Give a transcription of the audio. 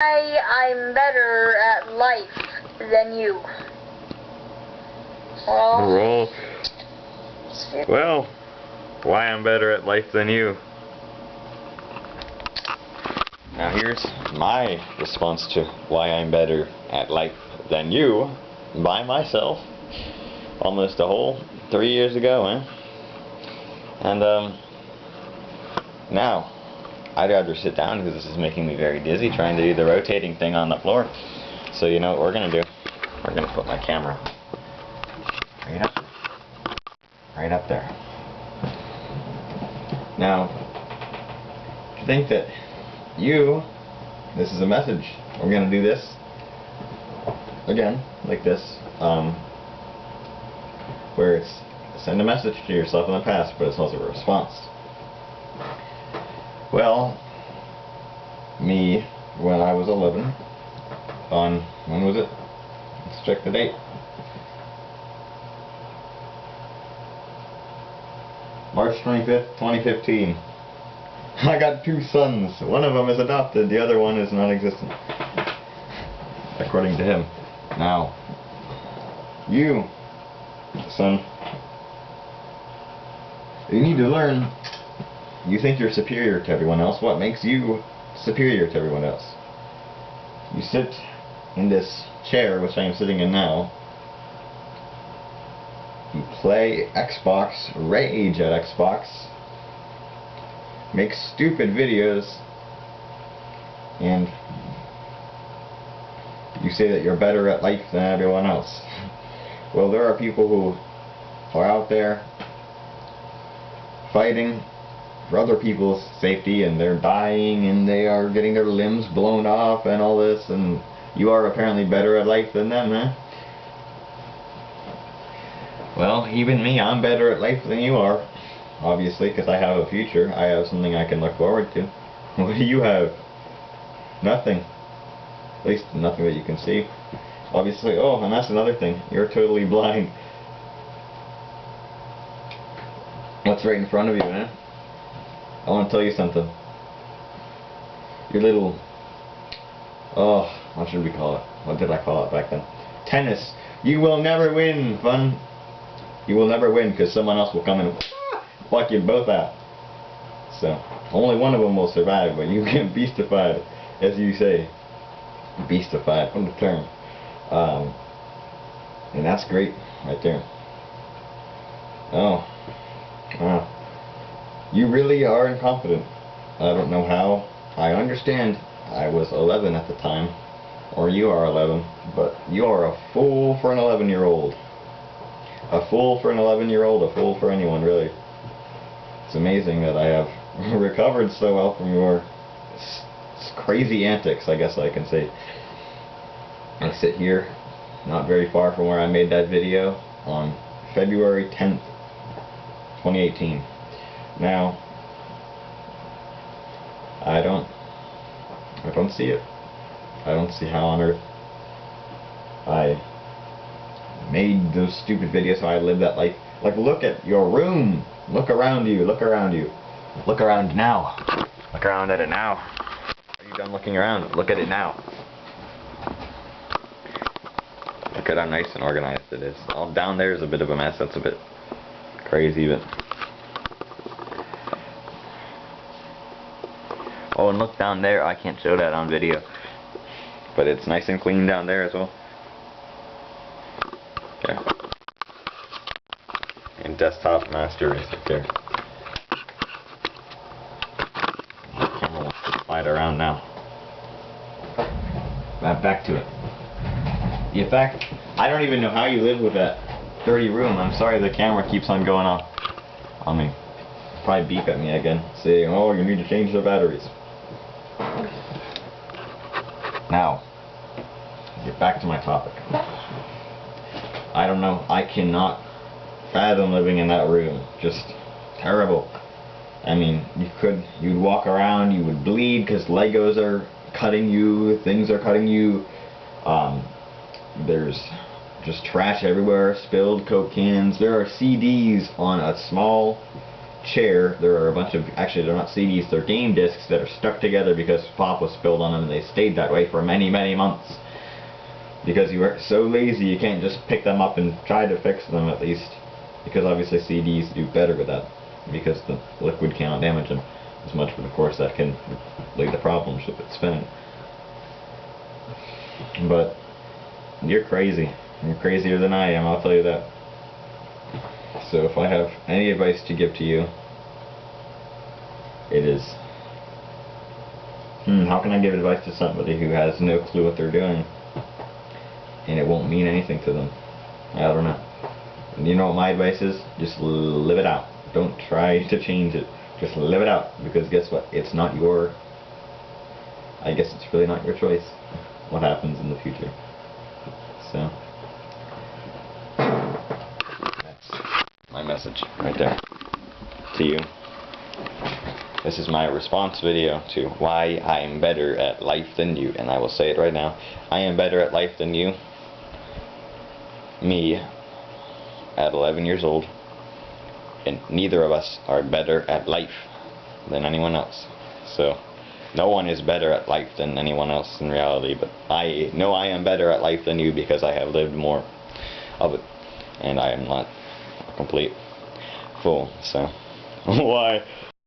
I'm better at life than you. Well, why I'm better at life than you. Now here's my response to why I'm better at life than you by myself almost a whole 3 years ago, And now I'd rather sit down because this is making me very dizzy trying to do the rotating thing on the floor. So you know what we're gonna do? We're gonna put my camera right up there. Now, think that this is a message. We're gonna do this again, like this, where it's send a message to yourself in the past, but it's also a response. Well, me, when I was 11, on, when was it? Let's check the date. March 25th, 2015. I got 2 sons. One of them is adopted, the other one is non-existent. According to him. Now, you, son, you need to learn. You think you're superior to everyone else. What makes you superior to everyone else? You sit in this chair, which I am sitting in now. You play Xbox, rage at Xbox, make stupid videos, and you say that you're better at life than everyone else. Well, there are people who are out there fighting for other people's safety, and they're dying, and they are getting their limbs blown off and all this, and you are apparently better at life than them, Well, even me, I'm better at life than you are, obviously, because I have a future. I have something I can look forward to. What do you have? Nothing. At least nothing that you can see. Obviously, oh, and that's another thing. You're totally blind. What's right in front of you, man? I want to tell you something. Your little, what should we call it? What did I call it back then? Tennis. You will never win, fun. You will never win because someone else will come and fuck you both out. So, only one of them will survive, but you get beastified, as you say. Beastified, from the term. And that's great, right there. Oh. Wow. You really are incompetent. I don't know how. I understand. I was 11 at the time. Or you are 11. But you are a fool for an 11-year-old. A fool for an 11-year-old. A fool for anyone, really. It's amazing that I have recovered so well from your crazy antics, I guess I can say. I sit here, not very far from where I made that video, on February 10th, 2018. Now, I don't see it. I don't see how on earth I made those stupid videos, how I lived that life. Like, look at your room. Look around you. Look around you. Look around now. Look around at it now. Are you done looking around? Look at it now. Look at how nice and organized it is. All down there is a bit of a mess. That's a bit crazy, but... Oh, and look down there. I can't show that on video. But it's nice and clean down there as well. Okay. And desktop master is right there. The camera wants to slide around now. Back to it. In fact, I don't even know how you live with that dirty room. I'm sorry the camera keeps on going off on me. Probably beep at me again, saying, oh, you need to change the batteries. Now, get back to my topic. I don't know, I cannot fathom living in that room. Just terrible. I mean, you'd walk around, you would bleed because Legos are cutting you, things are cutting you. There's just trash everywhere, spilled Coke cans. There are CDs on a small chair, there are a bunch of, actually they're not CDs, they're game discs that are stuck together because pop was spilled on them, and they stayed that way for many, many months. Because you were so lazy, you can't just pick them up and try to fix them at least. Because obviously CDs do better with that, because the liquid cannot damage them as much, but of course that can lead to problems with it spinning. But you're crazy. You're crazier than I am, I'll tell you that. So if I have any advice to give to you, it is, how can I give advice to somebody who has no clue what they're doing and it won't mean anything to them? I don't know. And you know what my advice is? Just live it out. Don't try to change it. Just live it out, because guess what? It's not your, I guess it's really not your choice what happens in the future. So that's my message right there to you. This is my response video to why I am better at life than you, and I will say it right now. I am better at life than you. Me, at 11 years old, and neither of us are better at life than anyone else. So no one is better at life than anyone else in reality, but I know I am better at life than you because I have lived more of it, and I am not a complete fool. So why